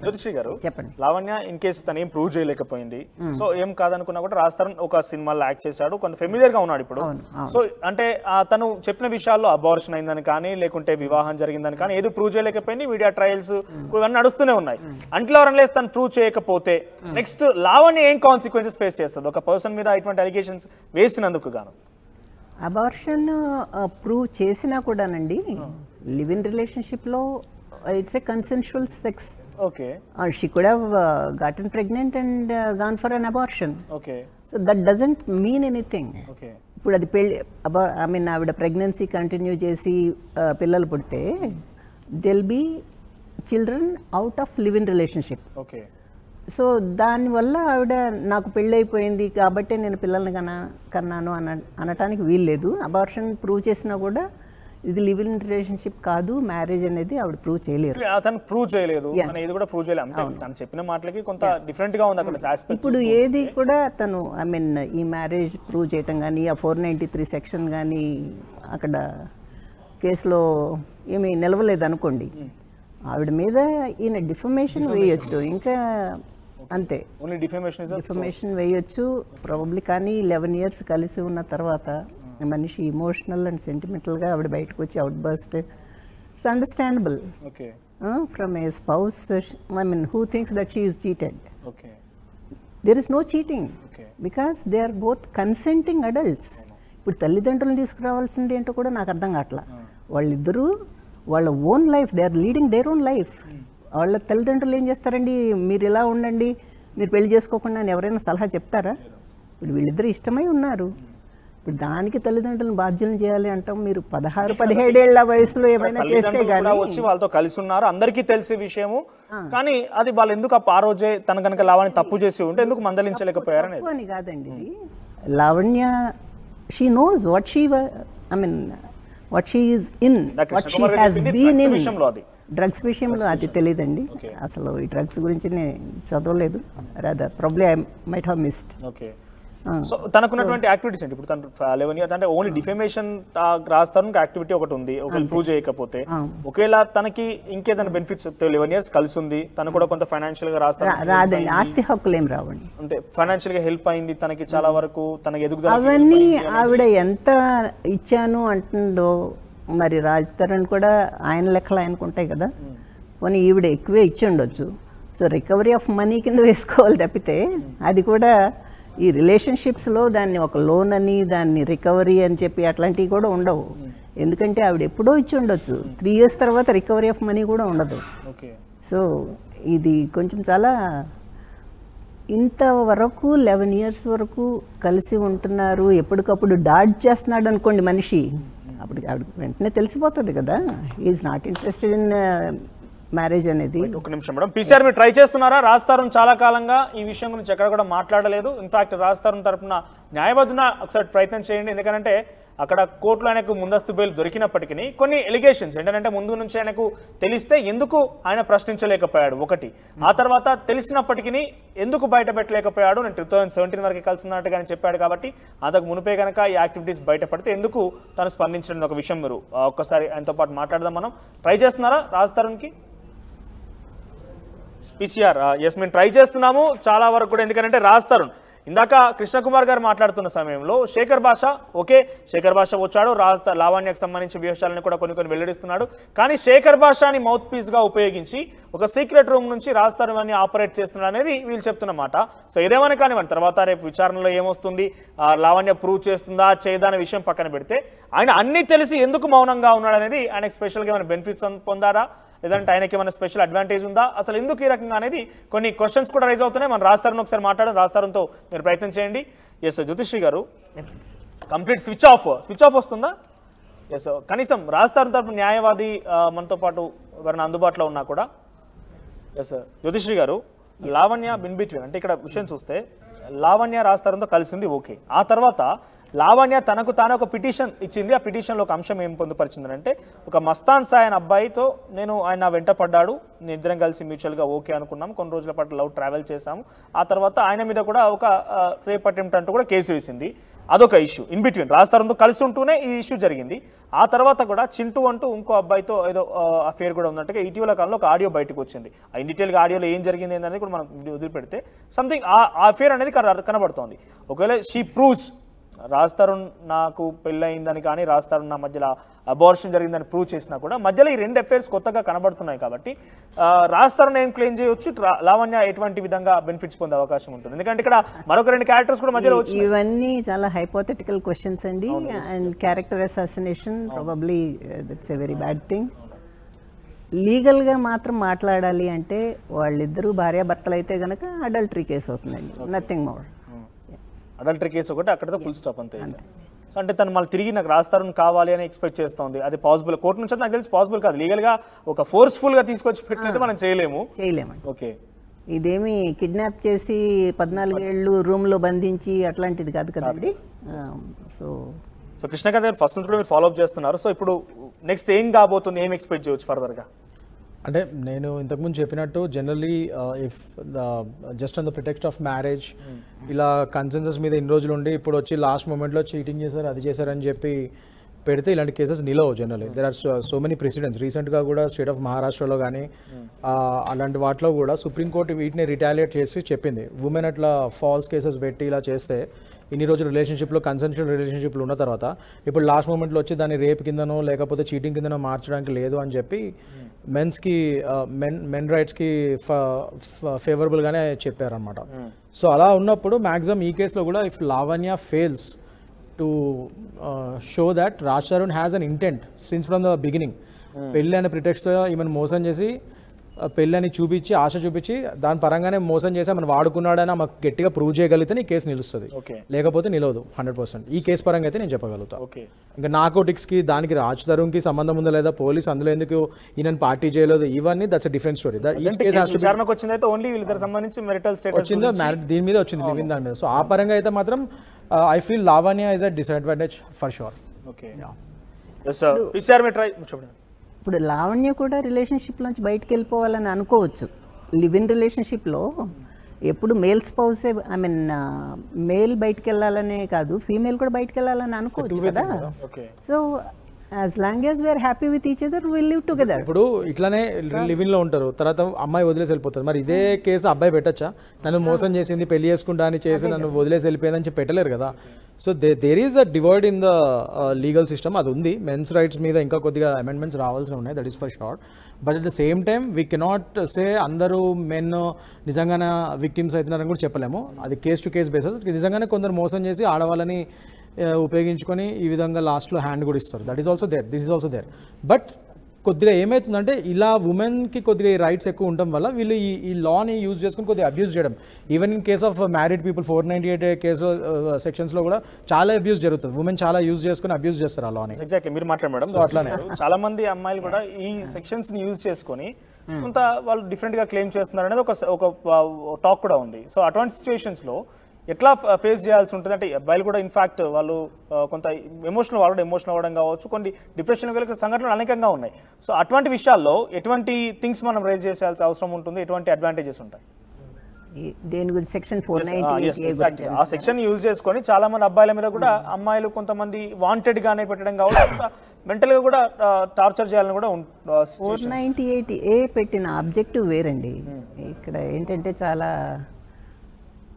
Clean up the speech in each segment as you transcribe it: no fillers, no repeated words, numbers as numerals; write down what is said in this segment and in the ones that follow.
జ్యోతిశ్రీ గారు చెప్పండి. Lavanya in case తను ఏం ప్రూవ్ చేయలేకపోయింది, సో ఏం కాదనుకున్నా కూడా రాస్తారన్ ఒక సినిమాలో యాక్ట్ చేశాడు, కొంత ఫెమిలియర్ గా ఉన్నాడు ఇప్పుడు. సో అంటే తను చెప్పిన విషయాల్లో అబార్షన్ అయిందని కానీ లేకుంటే వివాహం జరిగిందని కానీ ఏదో ప్రూవ్ చేయలేకపోయింది. మీడియా ట్రయల్స్ ఇవన్నీ నడుస్తూనే ఉన్నాయి. అంట్లో ఎవరైనా తను ప్రూవ్ చేయకపోతే నెక్స్ట్ లావణ్య ఏం కాన్సిక్వెన్సెస్ ఫేస్ చేస్తుంది ఒక పర్సన్ మీద ఇటువంటి అలిగేషన్స్ వేసినందుకు గాను? అబార్షన్ ప్రూవ్ చేసినా కూడానండి, లివ్ ఇన్ రిలేషన్షిప్లో it's a consensual sex. Okay, she could have gotten pregnant and gone for an abortion. Okay, so that doesn't mean anything. Okay, ఇప్పుడు అది పెళ్ళి ఐ మీన్ ఆవిడ ప్రెగ్నెన్సీ కంటిన్యూ చేసి పిల్లలు పుడితే they'll be children out of live in relationship. Okay, so దానివల్ల ఆవిడ నాకు పెళ్ళైపోయింది కాబట్టి నేను పిల్లల్ని కన్నాను అనటానికి వీల్లేదు. అబార్షన్ ప్రూవ్ చేసినా కూడా ఇది లివ్ ఇన్ రిలేషన్షిప్ కాదు, మ్యారేజ్ అనేది ఆవిడ ప్రూవ్ చేయలేరు. అతను ప్రూవ్ చేయలేదు, ఇది కూడా ప్రూవ్ చేయలేదు. అంటే తను చెప్పిన మాటలకి కొంత డిఫరెంట్ గా ఉంది అక్కడ. ఇప్పుడు ఏది కూడా తను ఐ మీన్ ఈ మ్యారేజ్ ప్రూవ్ చేయటం కానీ ఆ 493 సెక్షన్ కానీ అక్కడ కేసులో ఏమీ నిలవలేదు అనుకోండి, ఆవిడ మీద ఈయన డిఫమేషన్ వేయొచ్చు, ఇంకా అంతే, డిఫమేషన్ వేయొచ్చు ప్రాబబ్లీ. కానీ 11 years కలిసి ఉన్న తర్వాత మనిషి ఇమోషనల్ అండ్ సెంటిమెంటల్గా ఆవిడ బయటకు వచ్చి out burst. It's understandable from a spouse, I mean who thinks that she is cheated. There is no cheating because they are both consenting adults. ఇప్పుడు తల్లిదండ్రులను తీసుకురావాల్సింది ఏంటో కూడా నాకు అర్థం కావట్లా. వాళ్ళిద్దరూ వాళ్ళ own life, they are leading their own life. వాళ్ళ తల్లిదండ్రులు ఏం చేస్తారండి, మీరు ఇలా ఉండండి, మీరు పెళ్లి చేసుకోకుండా అని ఎవరైనా సలహా చెప్తారా? ఇప్పుడు వీళ్ళిద్దరు ఇష్టమై ఉన్నారు, ఇప్పుడు దానికి తల్లిదండ్రులను బాధ్యులను చేయాలి అంటాం. మీరు 16-17 ఏళ్ల వయసులో ఏమైనా చేస్తే గానీ వచ్చి వాళ్ళతో కలిసి ఉన్నారు, అందరికీ తెలిసే విషయము. కానీ అది వాళ్ళు ఎందుకు ఆ రోజే తన కనుక లావణ్య తప్పు చేసి ఉంటే ఎందుకు మందలించలేకపోయారని అని కాదండి. ఇది Lavanya, she knows what she I mean what she is in, what she has been in. Drugs విషయంలో అది తెలియదండి అసలు. ఈ డ్రగ్స్ గురించి నేను చదవలేదు, rather probably I might have missed. So తనకున్నటువంటి యాక్టివిటీస్ ఏంటి? ఇప్పుడు తను 11 years అంటే ఓన్లీ డిఫేమేషన్ రాస్తాను యాక్టివిటీ ఒకటి ఉంది, ఒకవేళ ప్రూవ్ చేయకపోతే. ఒకవేళ తనకి ఇంకేదైనా బెనిఫిట్స్ 11 years కలిసి ఉంది, తను కూడా కొంత ఫైనాన్షియల్ గా రాదండి, ఆస్తి హక్కులు ఏం రావండి. అంతే, ఫైనాన్షియల్ గా హెల్ప్ అయింది తనకి చాలా వరకు, తనకి ఎదుగుదల. అవన్నీ ఆవిడ ఎంత ఇచ్చాను అంటుందో మరి రాజ్ తరుణ్ కూడా ఆయన లెక్కలు ఆయనకు ఉంటాయి కదా, పోనీ ఈవిడ ఎక్కువే ఇచ్చి ఉండొచ్చు. సో రికవరీ ఆఫ్ మనీ కింద వేసుకోవాలి తప్పితే అది కూడా ఈ రిలేషన్షిప్స్లో దాన్ని ఒక లోన్ అని దాన్ని రికవరీ అని చెప్పి అట్లాంటివి కూడా ఉండవు. ఎందుకంటే ఆవిడ ఎప్పుడో ఇచ్చి ఉండొచ్చు, 3 years తర్వాత రికవరీ ఆఫ్ మనీ కూడా ఉండదు. సో ఇది కొంచెం చాలా, ఇంతవరకు 11 years వరకు కలిసి ఉంటున్నారు, ఎప్పటికప్పుడు డాడ్జ్ చేస్తున్నాడు అనుకోండి మనిషి, అప్పుడు ఆవిడ వెంటనే తెలిసిపోతుంది కదా is not interested in marriage అనేది. ఒక నిమిషం మేడం, పీసీఆర్ మీరు ట్రై చేస్తున్నారా? రాస్తారం చాలా కాలంగా ఈ విషయం గురించి ఎక్కడ కూడా మాట్లాడలేదు. ఇన్ఫాక్ట్ రాస్తారం తరఫున న్యాయవాదున ఒకసారి ప్రయత్నం చేయండి, ఎందుకంటే అక్కడ కోర్టులో ఆయనకు ముందస్తు బెయిల్ దొరికినప్పటికీ కొన్ని ఎలిగేషన్స్ ఏంటంటే ముందు నుంచి ఆయనకు తెలిస్తే ఎందుకు ఆయన ప్రశ్నించలేకపోయాడు ఒకటి, ఆ తర్వాత తెలిసినప్పటికీ ఎందుకు బయట పెట్టలేకపోయాడు. నేను 2017 వరకు కలిసి ఉన్నట్టుగా ఆయన చెప్పాడు కాబట్టి అంతకు మునిపే కనుక ఈ యాక్టివిటీస్ బయటపడితే ఎందుకు తను స్పందించడం ఒక విషయం మీరు ఒక్కసారి ఆయనతో పాటు మాట్లాడదాం. మనం ట్రై చేస్తున్నారా రాస్తారంకి? పీసీఆర్ ఎస్ మేము ట్రై చేస్తున్నాము చాలా వరకు కూడా, ఎందుకంటే రాస్తారు. ఇందాక కృష్ణకుమార్ గారు మాట్లాడుతున్న సమయంలో శేఖర్ భాష ఓకే, శేఖర్ భాష వచ్చాడు, లావణ్యకు సంబంధించిన విషయాలను కూడా కొన్ని వెల్లడిస్తున్నాడు. కానీ శేఖర్ భాషని మౌత్ పీస్గా ఉపయోగించి ఒక సీక్రెట్ రూమ్ నుంచి రాస్తారు అని ఆపరేట్ చేస్తున్నాడు అనేది వీళ్ళు చెప్తున్నమాట. సో ఏదేమైనా కానివ్వండి, తర్వాత రేపు విచారణలో ఏమొస్తుంది, లావణ్య ప్రూవ్ చేస్తుందా చేయదా అనే విషయం పక్కన పెడితే ఆయన అన్నీ తెలిసి ఎందుకు మౌనంగా ఉన్నాడు అనేది, ఆయనకు స్పెషల్గా ఏమైనా బెనిఫిట్స్ పొందారా, లేదంటే ఆయనకి ఏమైనా స్పెషల్ అడ్వాంటేజ్ ఉందా, అసలు ఎందుకు ఈ రకంగా అనేది కొన్ని క్వశ్చన్స్ కూడా రైజ్ అవుతున్నాయి. మనం రాస్తారని ఒకసారి మాట్లాడడం, రాస్తారంతో మీరు ప్రయత్నం చేయండి. ఎస్ జ్యోతిశ్రీ గారు, కంప్లీట్ స్విచ్ ఆఫ్ వస్తుందా? ఎస్, కనీసం రాస్తారు తరపు న్యాయవాది మనతో పాటు ఎవరైనా అందుబాటులో ఉన్నా కూడా. ఎస్ జ్యోతిశ్రీ గారు, లావణ్య బిన్ బిట్వీన్ అంటే ఇక్కడ విషయం చూస్తే లావణ్య రాస్తారంతో కలిసింది ఓకే, ఆ తర్వాత లావణ్య తనకు తాను ఒక పిటిషన్ ఇచ్చింది. ఆ పిటిషన్లో ఒక అంశం ఏం పొందుపరిచిందంటే, ఒక మస్తాన్ సాయ్ అనే అబ్బాయితో ఆయన వెంట పడ్డాడు, నేను ఇద్దరం కలిసి మ్యూచువల్గా ఓకే అనుకున్నాం, కొన్ని రోజుల పాటు లవ్ ట్రావెల్ చేశాము, ఆ తర్వాత ఆయన మీద కూడా ఒక రేప్ అటెంప్ట్ అంటూ కూడా కేసు వేసింది. అదొక ఇష్యూ. ఇన్ బిట్వీన్ రాజ్ తరుణ్తో కలిసి ఉంటూనే ఈ ఇష్యూ జరిగింది. ఆ తర్వాత కూడా చింటూ అంటూ ఇంకో అబ్బాయితో ఏదో అఫేర్ కూడా ఉందంటే ఇటీవల కాలంలో ఒక ఆడియో బయటకు వచ్చింది. ఇన్ డీటెయిల్గా ఆడియోలో ఏం జరిగింది అనేది కూడా మనం వదిలిపెడితే సంథింగ్ ఆ అఫేర్ అనేది కనబడుతోంది. ఒకవేళ షీ ప్రూవ్స్ రాజ్ తరుణ్ నాకు పెళ్ళయిందని కానీ రాజ్ తరుణ్ నా మధ్యలో అబార్షన్ జరిగిందని ప్రూవ్ చేసినా కూడా మధ్యలో ఈ 2 అఫేర్స్ కొత్తగా కనబడుతున్నాయి కాబట్టి రాజ్ తరుణ్ ఏం క్లెయిమ్ చేయొచ్చు, లావణ్య ఎటువంటి విధంగా బెనిఫిట్స్ పొందే అవకాశం ఉంటుంది? ఎందుకంటే ఇక్కడ మరొక 2 క్యారెక్టర్స్ కూడా మధ్యలో వచ్చి ఇవన్నీ చాలా హైపోథెటికల్ క్వశ్చన్స్ అండి. And character assassination probably that's a very bad thing. లీగల్గా మాత్రం మాట్లాడాలి అంటే వాళ్ళిద్దరూ భార్యాభర్తలు అయితే కనుక అడల్టరీ కేసు అవుతుందండి, నథింగ్ మోర్. అడల్టరీ కేసు ఒకటి అక్కడితో ఫుల్ స్టాప్ అంతే. సో అంటే తను మళ్ళీ తిరిగి నాకు రాజ్ తరుణ్ కావాలి అని ఎక్స్పెక్ట్ చేస్తుంది. అది పాసిబుల్ కోర్టు నుంచి నాకు తెలిసి పాసిబుల్ కాదు. లీగల్గా ఒక ఫోర్స్ఫుల్గా తీసుకొచ్చి పెట్టినట్టు మనం చేయలేమండి. ఓకే, ఇదేమి కిడ్నాప్ చేసి 14 ఏళ్ళు రూమ్లో బంధించి అట్లాంటిది కాదు కదండి. సో కృష్ణకాంత్ గారు ఫస్ట్ నుంచి మీరు ఫాలోఅప్ చేస్తున్నారు. సో ఇప్పుడు నెక్స్ట్ ఏం కాబోతుంది, ఏం ఎక్స్పెక్ట్ చేయొచ్చు ఫర్దర్గా? అంటే నేను ఇంతకుముందు చెప్పినట్టు generally if just on the pretext of marriage ఇలా కన్సెన్సస్ మీద ఇన్ని రోజులు ఉండి ఇప్పుడు వచ్చి లాస్ట్ మూమెంట్లో చీటింగ్ చేశారు అది చేశారని చెప్పి పెడితే ఇలాంటి కేసెస్ నిలవు. Generally there are so many presidents. రీసెంట్గా కూడా స్టేట్ ఆఫ్ మహారాష్ట్రలో కానీ అలాంటి వాటిలో కూడా సుప్రీంకోర్టు వీటిని రిటాలియేట్ చేసి చెప్పింది, ఉమెన్ అట్లా ఫాల్స్ కేసెస్ పెట్టి ఇలా చేస్తే ఇన్ని రోజులు రిలేషన్షిప్లో కన్సెన్షువల్ రిలేషన్షిప్లు ఉన్న తర్వాత ఇప్పుడు లాస్ట్ మూమెంట్లో వచ్చి దాన్ని రేప్ కిందనో లేకపోతే చీటింగ్ కిందనో మార్చడానికి లేదు అని చెప్పి మెన్స్కి మెన్ రైట్స్కి ఫేవరబుల్గానే చెప్పారనమాట. సో అలా ఉన్నప్పుడు మ్యాక్సిమం ఈ కేసులో కూడా if Lavanya fails to show that Raj Tarun has an intent since from the beginning, పెళ్ళి అనే ప్రిటెక్స్తో ఈమెను మోసం చేసి పెళ్ళని చూపించి ఆశ చూపించి దాని పరంగానే మోసం చేసి మనం వాడుకున్నాడని మాకు గట్టిగా ప్రూవ్ చేయగలిగితే ఈ కేసు నిలుస్తుంది, లేకపోతే నిలవదు 100%. ఈ కేసు పరంగా అయితే నేను చెప్పగలుగుతా. ఇంకా నార్కోటిక్స్కి దానికి రాజ్ తరుణ్కి సంబంధం ఉందా లేదా, పోలీస్ అందులో ఎందుకు ఈయన పార్టీ చేయలేదు, ఇవన్నీ దట్స్ అ డిఫరెంట్ స్టోరీ. వచ్చిందో దీని మీద వచ్చింది లివింగ్ దాని మీద. సో ఆ పరంగా అయితే మాత్రం I feel Lavanya is a disadvantage for sure. ఇప్పుడు లావణ్య కూడా రిలేషన్షిప్ నుంచి బయటకు వెళ్ళిపోవాలని అనుకోవచ్చు. లివ్ ఇన్ రిలేషన్షిప్లో ఎప్పుడు మేల్ స్పౌసే ఐ మీన్ మేల్ బయటకు వెళ్ళాలనే కాదు, ఫీమేల్ కూడా బయటకు వెళ్ళాలని అనుకోవచ్చు కదా. So as long as we are happy with each other we'll live together. ఇప్పుడు ఇట్లానే లివింగ్ లో ఉంటారు, తర్వాత అమ్మాయి వదిలేసి వెళ్ళిపోతారు. మరి ఇదే కేసు అబ్బాయి పెట్టచ్చా? నన్ను మోసం చేసింది, పెళ్లి చేసుకుంటా అని చేసి నన్ను వదిలేసి వెళ్ళిపోయిందని చెప్పి పెట్టలేరు కదా. So there is a divide in the legal system. అది ఉంది. మెన్స్ రైట్స్ మీద ఇంకా కొద్దిగా అమెండ్మెంట్స్ రావాల్సి ఉన్నాయి, that is for sure. But at the same time we cannot say అందరూ మెన్ నిజంగానే విక్టిమ్స్ అవుతున్నారని కూడా చెప్పలేము. అది కేస్ టు కేస్ బేసిస్. నిజంగానే కొందరు మోసం చేసి ఆడవాళ్ళని ఉపయోగించుకొని ఈ విధంగా లాస్ట్లో హ్యాండ్ కూడా ఇస్తారు. That is also there, this is also there. But కొద్దిగా ఏమవుతుందంటే ఇలా ఉమెన్కి కొద్దిగా ఈ రైట్స్ ఎక్కువ ఉండటం వల్ల వీళ్ళు ఈ లాని యూజ్ చేసుకుని కొద్దిగా అబ్యూస్ చేయడం. Even in case of married people 498 case సెక్షన్స్లో కూడా చాలా అబ్యూస్ జరుగుతుంది. ఉమెన్ చాలా యూజ్ చేసుకుని అబ్యూస్ చేస్తారు ఆ లాని. ఎగ్జాక్ట్లీ మీరు మాట్లాడడం అట్లానే చాలా మంది అమ్మాయిలు కూడా ఈ సెక్షన్స్ ని యూజ్ చేసుకొని కొంత వాళ్ళు డిఫరెంట్ గా క్లెయిమ్ చేస్తున్నారు అనేది ఒక టాక్ కూడా ఉంది. సో అటువంటి సిచ్యువేషన్స్ లో ఎట్లా ఫేస్ చేయాల్సి ఉంటుంది అంటే అబ్బాయిలు కూడా ఇన్ఫాక్ట్ వాళ్ళు కొంత ఎమోషనల్ అవ్వడం కావచ్చు, కొన్ని డిప్రెషన్ వెళ్ళే సంఘటనలు అనేకంగా ఉన్నాయి. సో అటువంటి విషయాల్లో ఎటువంటి థింగ్స్ మనం రేజ్ చేయాల్సిన అవసరం ఉంటుంది, ఎటువంటి అడ్వాంటేజెస్ ఉంటాయి? దేని గురించి సెక్షన్ 498 ఆ సెక్షన్ యూజ్ చేసుకొని చాలా మంది అబ్బాయిల మీద కూడా అమ్మాయిలు కొంతమంది వాంటెడ్ గానే పెట్టడం కావచ్చు, మెంటల్ గా కూడా టార్చర్ చేయాలని కూడా 498A పెట్టిన ఆబ్జెక్టివ్ వేరండి. ఇక్కడ ఏంటంటే చాలా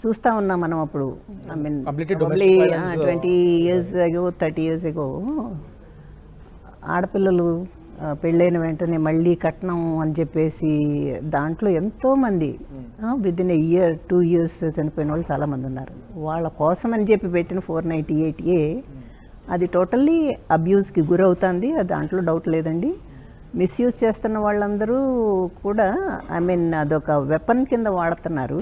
చూస్తూ ఉన్నాం మనం. అప్పుడు I mean 20 years ago 30 years ago ఆడపిల్లలు పెళ్ళైన వెంటనే మళ్ళీ కట్నం అని చెప్పేసి దాంట్లో ఎంతోమంది విదిన్ ఎ ఇయర్ 2 years చనిపోయిన వాళ్ళు చాలామంది ఉన్నారు. వాళ్ళ కోసం అని చెప్పి పెట్టిన 498A అది టోటల్లీ అబ్యూస్కి గురవుతుంది, అది దాంట్లో డౌట్ లేదండి. మిస్యూజ్ చేస్తున్న వాళ్ళందరూ కూడా ఐ మీన్ అదొక వెపన్ కింద వాడుతున్నారు.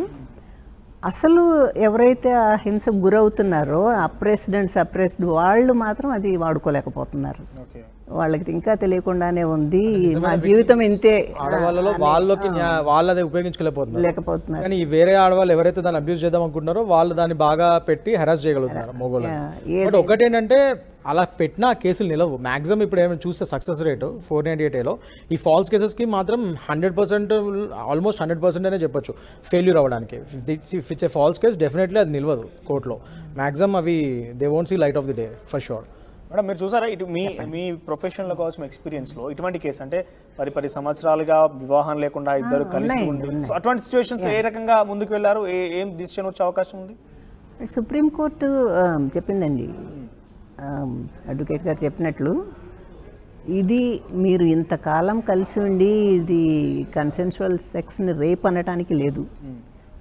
అసలు ఎవరైతే ఆ హింసకు గురవుతున్నారో అప్రెస్డ్ వాళ్ళు మాత్రం అది వాడుకోలేకపోతున్నారు. వాళ్ళకి ఇంకా తెలియకుండానే ఉంది, మా జీవితం ఇంతే ఆడవాళ్ళలో వాళ్ళది ఉపయోగించుకోలేకపోతున్నారు లేకపోతున్నారు. కానీ ఈ వేరే ఆడవాళ్ళు ఎవరైతే దాన్ని అబ్యూస్ చేద్దాం అనుకుంటున్నారో వాళ్ళు దాన్ని బాగా పెట్టి హెరాస్ చేయగలుగుతున్నారు మొగోళ్ళు. బట్ ఒకటి ఏంటంటే అలా పెట్టిన కేసులు నిలవు. మ్యాక్సిమం ఇప్పుడు ఏమైనా చూస్తే సక్సెస్ రేటు 498Aలో ఈ ఫాల్స్ కేసెస్కి మాత్రం 100%, ఆల్మోస్ట్ 100% అనే చెప్పొచ్చు ఫెయిల్యూర్ అవ్వడానికి. If it's a false case definitely అది నిలవదు కోర్టులో. మ్యాక్సిమం అవి they won't see light of the day for sure. Madam మీరు చూసారా ఇటు మీ ప్రొఫెషన్లో కావచ్చు, మీ ఎక్స్పీరియన్స్లో ఇటువంటి కేసు అంటే 10 సంవత్సరాలుగా వివాహం లేకుండా ఇద్దరు కలిసి ఉండి అటువంటి సిచ్యువేషన్స్ ఏ రకంగా ముందుకు వెళ్ళారు, ఏం డిసిషన్ వచ్చే అవకాశం ఉంది? సుప్రీంకోర్టు చెప్పిందండి, అడ్వకేట్ గారు చెప్పినట్లు, ఇది మీరు ఇంతకాలం కలిసి ఉండి ఇది కన్సెన్షువల్ సెక్స్ని రేప్ అనటానికి లేదు,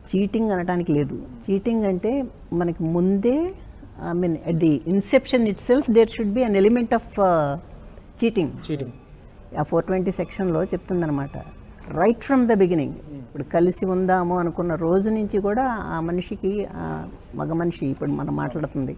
చీటింగ్ అనటానికి లేదు. చీటింగ్ అంటే మనకి ముందే I mean, at the inception itself, there should be an element of cheating. ఆ 420 సెక్షన్లో చెప్తుందన్నమాట, రైట్ ఫ్రమ్ ద బిగినింగ్. ఇప్పుడు కలిసి ఉందాము అనుకున్న రోజు నుంచి కూడా ఆ మనిషికి, మగ మనిషి ఇప్పుడు మనం మాట్లాడుతుంది,